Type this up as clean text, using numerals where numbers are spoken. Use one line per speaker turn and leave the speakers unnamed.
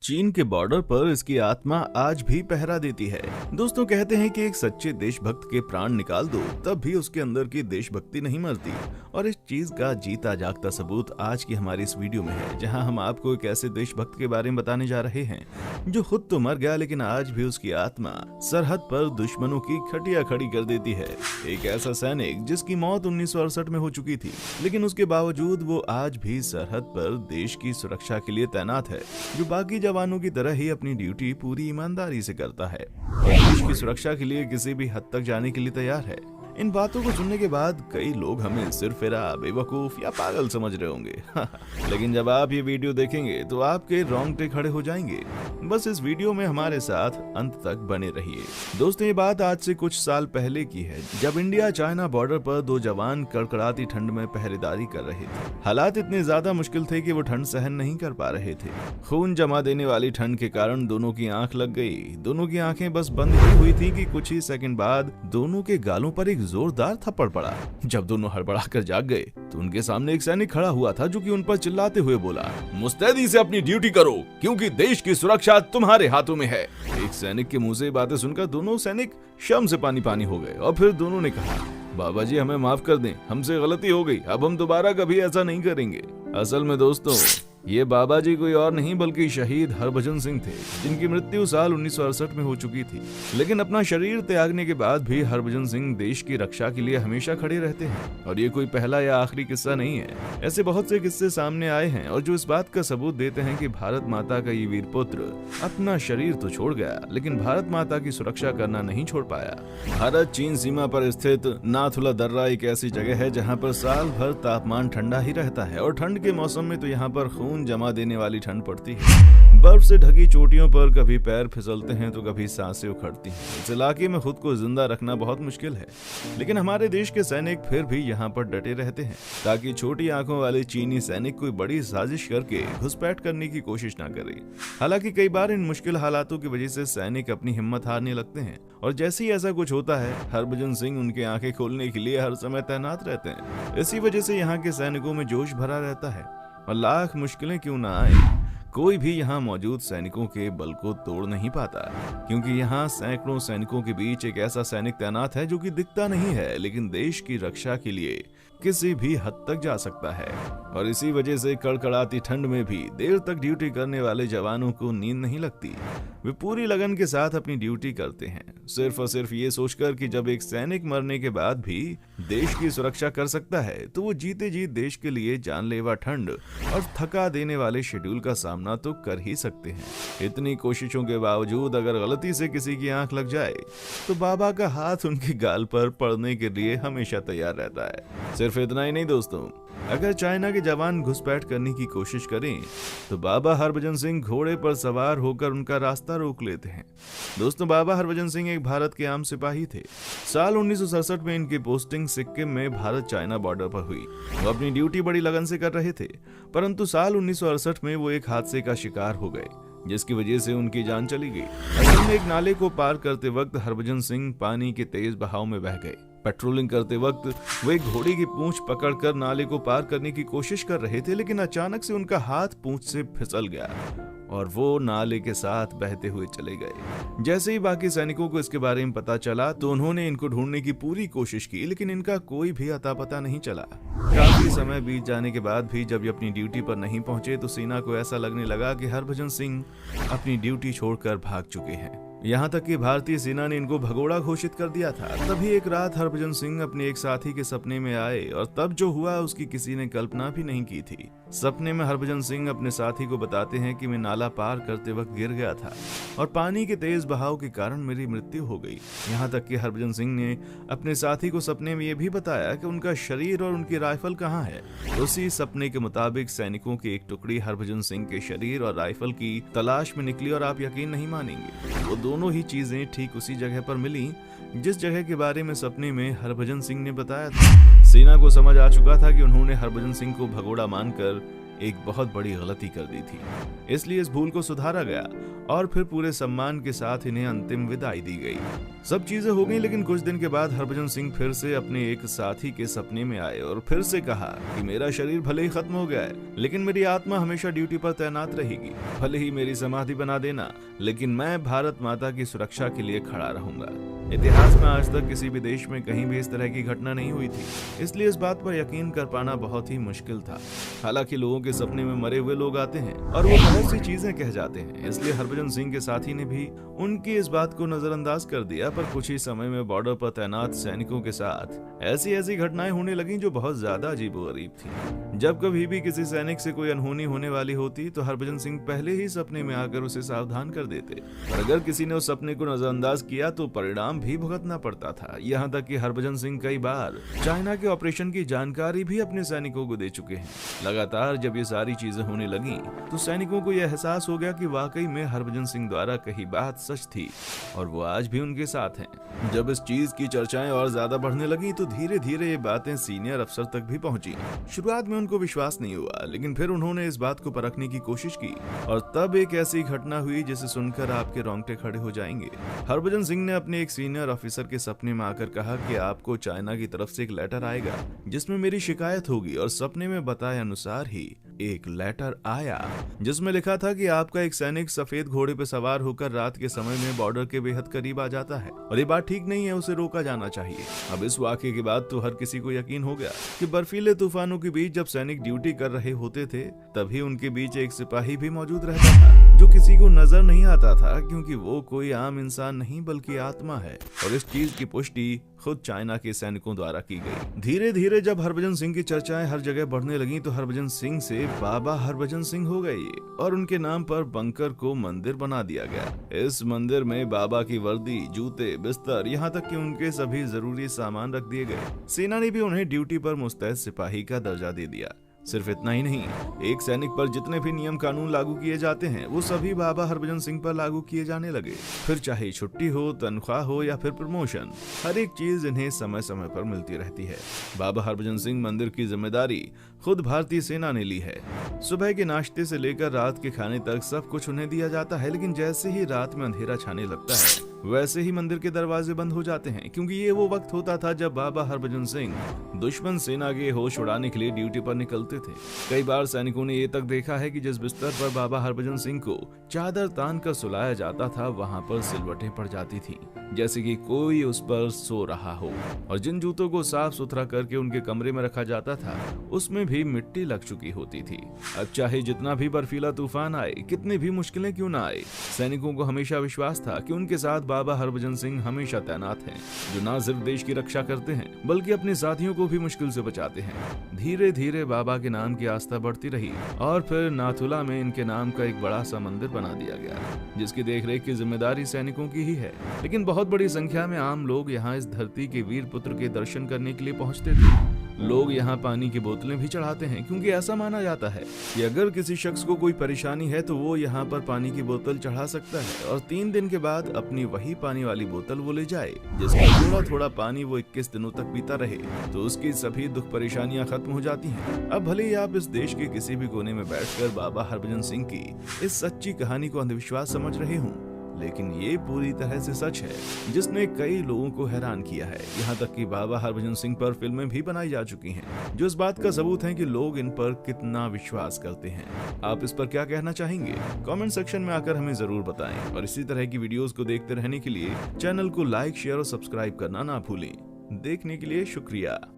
चीन के बॉर्डर पर इसकी आत्मा आज भी पहरा देती है। दोस्तों, कहते हैं कि एक सच्चे देशभक्त के प्राण निकाल दो तब भी उसके अंदर की देशभक्ति नहीं मरती, और इस चीज का जीता जागता सबूत आज की हमारी इस वीडियो में है, जहां हम आपको एक ऐसे देशभक्त के बारे में बताने जा रहे हैं जो खुद तो मर गया, लेकिन आज भी उसकी आत्मा सरहद पर दुश्मनों की खटिया खड़ी कर देती है। एक ऐसा सैनिक जिसकी मौत 1968 में हो चुकी थी, लेकिन उसके बावजूद वो आज भी सरहद पर देश की सुरक्षा के लिए तैनात है, जो बाकी जवानों की तरह ही अपनी ड्यूटी पूरी ईमानदारी से करता है और देश की सुरक्षा के लिए किसी भी हद तक जाने के लिए तैयार है। इन बातों को सुनने के बाद कई लोग हमें सिरफिरा, बेवकूफ या पागल समझ रहे होंगे लेकिन जब आप ये वीडियो देखेंगे तो आपके रोंगटे खड़े हो जाएंगे। बस इस वीडियो में हमारे साथ अंत तक बने रहिए। दोस्तों, ये बात आज से कुछ साल पहले की है, जब इंडिया चाइना बॉर्डर पर दो जवान कड़कड़ाती ठंड में पहरेदारी कर रहे थे। हालात इतने ज्यादा मुश्किल थे कि वो ठंड सहन नहीं कर पा रहे थे। खून जमा देने वाली ठंड के कारण दोनों की आंख लग गई। दोनों की आंखें बस बंद ही हुई थी कि कुछ ही सेकंड बाद दोनों के गालों पर एक जोरदार थप्पड़ पड़ा। जब दोनों हड़बड़ा कर जाग गए तो उनके सामने एक सैनिक खड़ा हुआ था, जो कि उन पर चिल्लाते हुए बोला, मुस्तैदी से अपनी ड्यूटी करो, क्योंकि देश की सुरक्षा तुम्हारे हाथों में है। एक सैनिक के मुंह से बातें सुनकर दोनों सैनिक शर्म से पानी पानी हो गए और फिर दोनों ने कहा, बाबा जी हमें माफ कर दें, हमसे गलती हो गई, अब हम दोबारा कभी ऐसा नहीं करेंगे। असल में दोस्तों, ये बाबा जी कोई और नहीं बल्कि शहीद हरभजन सिंह थे, जिनकी मृत्यु साल 1968 में हो चुकी थी। लेकिन अपना शरीर त्यागने के बाद भी हरभजन सिंह देश की रक्षा के लिए हमेशा खड़े रहते हैं, और ये कोई पहला या आखिरी किस्सा नहीं है। ऐसे बहुत से किस्से सामने आए हैं और जो इस बात का सबूत देते हैं कि भारत माता का ये वीर पुत्र अपना शरीर तो छोड़ गया, लेकिन भारत माता की सुरक्षा करना नहीं छोड़ पाया। भारत चीन सीमा पर स्थित नाथुला दर्रा एक ऐसी जगह है जहाँ पर साल भर तापमान ठंडा ही रहता है, और ठंड के मौसम में तो यहाँ पर खून जमा देने वाली ठंड पड़ती है। बर्फ से ढकी चोटियों पर कभी पैर फिसलते हैं तो कभी सांसें उखड़ती हैं। इस इलाके में खुद को जिंदा रखना बहुत मुश्किल है, लेकिन हमारे देश के सैनिक फिर भी यहाँ पर डटे रहते हैं, ताकि छोटी आंखों वाले चीनी सैनिक कोई बड़ी साजिश करके घुसपैठ करने की कोशिश न करे। हालांकि कई बार इन मुश्किल हालातों की वजह से सैनिक अपनी हिम्मत हारने लगते हैं, और जैसे ही ऐसा कुछ होता है, हरभजन सिंह उनके आंखें खोलने के लिए हर समय तैनात रहते हैं। इसी वजह से यहाँ के सैनिकों में जोश भरा रहता है, और लाख मुश्किलें क्यों ना आए, कोई भी यहाँ मौजूद सैनिकों के बल को तोड़ नहीं पाता, क्योंकि यहाँ सैकड़ों सैनिकों के बीच एक ऐसा सैनिक तैनात है जो कि दिखता नहीं है, लेकिन देश की रक्षा के लिए किसी भी हद तक जा सकता है। और इसी वजह से कड़कड़ाती ठंड में भी देर तक ड्यूटी करने वाले जवानों को नींद नहीं लगती। वे पूरी लगन के साथ अपनी ड्यूटी करते हैं, सिर्फ और सिर्फ ये सोचकर कि जब एक सैनिक मरने के बाद भी देश की सुरक्षा कर सकता है, तो वो जीते जी देश के लिए जानलेवा ठंड और थका देने वाले शेड्यूल का सामना तो कर ही सकते हैं। इतनी कोशिशों के बावजूद अगर गलती से किसी की आंख लग जाए तो बाबा का हाथ उनके गाल पर पड़ने के लिए हमेशा तैयार रहता है। सिर्फ इतना ही नहीं दोस्तों, अगर चाइना के जवान घुसपैठ करने की कोशिश करें तो बाबा हरभजन सिंह घोड़े पर सवार होकर उनका रास्ता रोक लेते हैं। दोस्तों, बाबा हरभजन सिंह एक भारत के आम सिपाही थे। साल 1967 में इनकी पोस्टिंग सिक्किम में भारत चाइना बॉर्डर पर हुई। वो अपनी ड्यूटी बड़ी लगन से कर रहे थे, परंतु साल 1968 में वो एक हादसे का शिकार हो गए, जिसकी वजह से उनकी जान चली गई। असल में एक नाले को पार करते वक्त हरभजन सिंह पानी के तेज बहाव में बह गए। पेट्रोलिंग करते वक्त वो एक घोड़े की पूंछ पकड़कर नाले को पार करने की कोशिश कर रहे थे, लेकिन अचानक से उनका हाथ पूंछ से फिसल गया और वो नाले के साथ बहते हुए चले गए। जैसे ही बाकी सैनिकों को इसके बारे में पता चला तो उन्होंने इनको ढूंढने की पूरी कोशिश की, लेकिन इनका कोई भी अता पता नहीं चला। काफी समय बीत जाने के बाद भी जब ये अपनी ड्यूटी पर नहीं पहुंचे तो सेना को ऐसा लगने लगा कि हरभजन सिंह अपनी ड्यूटी छोड़कर भाग चुके हैं। यहाँ तक कि भारतीय सेना ने इनको भगोड़ा घोषित कर दिया था। तभी एक रात हरभजन सिंह अपने एक साथी के सपने में आए, और तब जो हुआ उसकी किसी ने कल्पना भी नहीं की थी। सपने में हरभजन सिंह अपने साथी को बताते हैं कि मैं नाला पार करते वक्त गिर गया था और पानी के तेज बहाव के कारण मेरी मृत्यु हो गई। यहाँ तक कि हरभजन सिंह ने अपने साथी को सपने में यह भी बताया कि उनका शरीर और उनकी राइफल कहाँ है। उसी सपने के मुताबिक सैनिकों की एक टुकड़ी हरभजन सिंह के शरीर और राइफल की तलाश में निकली, और आप यकीन नहीं मानेंगे, वो दोनों ही चीजें ठीक उसी जगह पर मिली जिस जगह के बारे में सपने में हरभजन सिंह ने बताया था। सेना को समझ आ चुका था कि उन्होंने हरभजन सिंह को भगोड़ा मानकर एक बहुत बड़ी गलती कर दी थी, इसलिए इस भूल को सुधारा गया और फिर पूरे सम्मान के साथ इन्हें अंतिम विदाई दी गई। सब चीजें हो गई, लेकिन कुछ दिन के बाद हरभजन सिंह फिर से अपने एक साथी के सपने में आए और फिर से कहा कि मेरा शरीर भले ही खत्म हो गया है, लेकिन मेरी आत्मा हमेशा ड्यूटी पर तैनात रहेगी। भले ही मेरी समाधि बना देना, लेकिन मैं भारत माता की सुरक्षा के लिए खड़ा रहूंगा। इतिहास में आज तक किसी भी देश में कहीं भी इस तरह की घटना नहीं हुई थी, इसलिए इस बात पर यकीन कर पाना बहुत ही मुश्किल था। हालांकि लोगों के सपने में मरे हुए लोग आते हैं और वो बहुत सी चीजें कह जाते हैं, इसलिए हरभजन सिंह के साथी ने भी उनकी इस बात को नजरअंदाज कर दिया। पर कुछ ही समय में बॉर्डर पर तैनात सैनिकों के साथ ऐसी घटनाएं होने लगीं जो बहुत ज्यादा अजीबोगरीब थी। जब कभी भी किसी सैनिक से कोई अनहोनी होने वाली होती तो हरभजन सिंह पहले ही सपने में आकर उसे सावधान कर देते, और अगर किसी ने उस सपने को नजरअंदाज किया तो परिणाम भी भुगतना पड़ता था। यहाँ तक कि हरभजन सिंह कई बार चाइना के ऑपरेशन की जानकारी भी अपने सैनिकों को दे चुके हैं। लगातार जब ये सारी चीजें होने लगी तो सैनिकों को यह एहसास हो गया कि वाकई में हरभजन सिंह द्वारा कही बात सच थी और वो आज भी उनके साथ हैं। जब इस चीज की चर्चाएं और ज्यादा बढ़ने लगी तो धीरे धीरे ये बातें सीनियर अफसर तक भी पहुंची। शुरुआत में उनको विश्वास नहीं हुआ, लेकिन फिर उन्होंने इस बात को परखने की कोशिश की और तब एक ऐसी घटना हुई जिसे सुनकर आपके रोंगटे खड़े हो जाएंगे। हरभजन सिंह ने अपने एक सीनियर ऑफिसर के सपने में आकर कहा कि आपको चाइना की तरफ से एक लेटर आएगा जिसमें मेरी शिकायत होगी, और सपने में बताए अनुसार ही एक लेटर आया जिसमें लिखा था कि आपका एक सैनिक सफेद घोड़े पर सवार होकर रात के समय में बॉर्डर के बेहद करीब आ जाता है और ये बात ठीक नहीं है, उसे रोका जाना चाहिए। अब इस वाकये के बाद तो हर किसी को यकीन हो गया कि बर्फीले तूफानों के बीच जब सैनिक ड्यूटी कर रहे होते थे तभी उनके बीच एक सिपाही भी मौजूद रहता था जो किसी को नजर नहीं आता था, क्योंकि वो कोई आम इंसान नहीं बल्कि आत्मा है। और इस चीज की पुष्टि खुद चाइना के सैनिकों द्वारा की गई। धीरे धीरे जब हरभजन सिंह की चर्चाएं हर जगह बढ़ने लगी तो हरभजन सिंह से बाबा हरभजन सिंह हो गए और उनके नाम पर बंकर को मंदिर बना दिया गया। इस मंदिर में बाबा की वर्दी, जूते, बिस्तर, यहाँ तक कि उनके सभी जरूरी सामान रख दिए गए। सेना ने भी उन्हें ड्यूटी पर मुस्तैद सिपाही का दर्जा दे दिया। सिर्फ इतना ही नहीं, एक सैनिक पर जितने भी नियम कानून लागू किए जाते हैं वो सभी बाबा हरभजन सिंह पर लागू किए जाने लगे। फिर चाहे छुट्टी हो, तनख्वाह हो या फिर प्रमोशन, हर एक चीज इन्हें समय समय पर मिलती रहती है। बाबा हरभजन सिंह मंदिर की जिम्मेदारी खुद भारतीय सेना ने ली है। सुबह के नाश्ते से लेकर रात के खाने तक सब कुछ उन्हें दिया जाता है, लेकिन जैसे ही रात में अंधेरा छाने लगता है वैसे ही मंदिर के दरवाजे बंद हो जाते हैं, क्योंकि ये वो वक्त होता था जब बाबा हरभजन सिंह दुश्मन सेना के होश उड़ाने के लिए ड्यूटी पर निकलते थे। कई बार सैनिकों ने ये तक देखा है कि जिस बिस्तर पर बाबा हरभजन सिंह को चादर तान कर सुलाया जाता था वहां पर सिलवटें पड़ जाती थी, जैसे कि कोई उस पर सो रहा हो। और जिन जूतों को साफ सुथरा करके उनके कमरे में रखा जाता था उसमें भी मिट्टी लग चुकी होती थी। अब चाहे जितना भी बर्फीला तूफान आए, कितनी भी मुश्किलें क्यों ना आए, सैनिकों को हमेशा विश्वास था कि उनके साथ बाबा हरभजन सिंह हमेशा तैनात हैं, जो न सिर्फ देश की रक्षा करते हैं बल्कि अपने साथियों को भी मुश्किल से बचाते हैं। धीरे धीरे बाबा के नाम की आस्था बढ़ती रही और फिर नाथुला में इनके नाम का एक बड़ा सा मंदिर बना दिया गया, जिसकी देखरेख की जिम्मेदारी सैनिकों की ही है। लेकिन बहुत बड़ी संख्या में आम लोग यहाँ इस धरती के वीर पुत्र के दर्शन करने के लिए पहुँचते थे। लोग यहाँ पानी की बोतलें भी चढ़ाते हैं, क्योंकि ऐसा माना जाता है कि अगर किसी शख्स को कोई परेशानी है तो वो यहाँ पर पानी की बोतल चढ़ा सकता है और 3 दिन के बाद अपनी वही पानी वाली बोतल वो ले जाए, जिसमें थोड़ा थोड़ा पानी वो 21 दिनों तक पीता रहे तो उसकी सभी दुख परेशानियां खत्म हो जाती हैं। अब भले ही आप इस देश के किसी भी कोने में बैठकर बाबा हरभजन सिंह की इस सच्ची कहानी को अंधविश्वास समझ रहे हों, लेकिन ये पूरी तरह से सच है, जिसने कई लोगों को हैरान किया है। यहाँ तक कि बाबा हरभजन सिंह पर फिल्में भी बनाई जा चुकी हैं, जो इस बात का सबूत है कि लोग इन पर कितना विश्वास करते हैं। आप इस पर क्या कहना चाहेंगे? कमेंट सेक्शन में आकर हमें जरूर बताएं और इसी तरह की वीडियोस को देखते रहने के लिए चैनल को लाइक, शेयर और सब्सक्राइब करना ना भूलें। देखने के लिए शुक्रिया।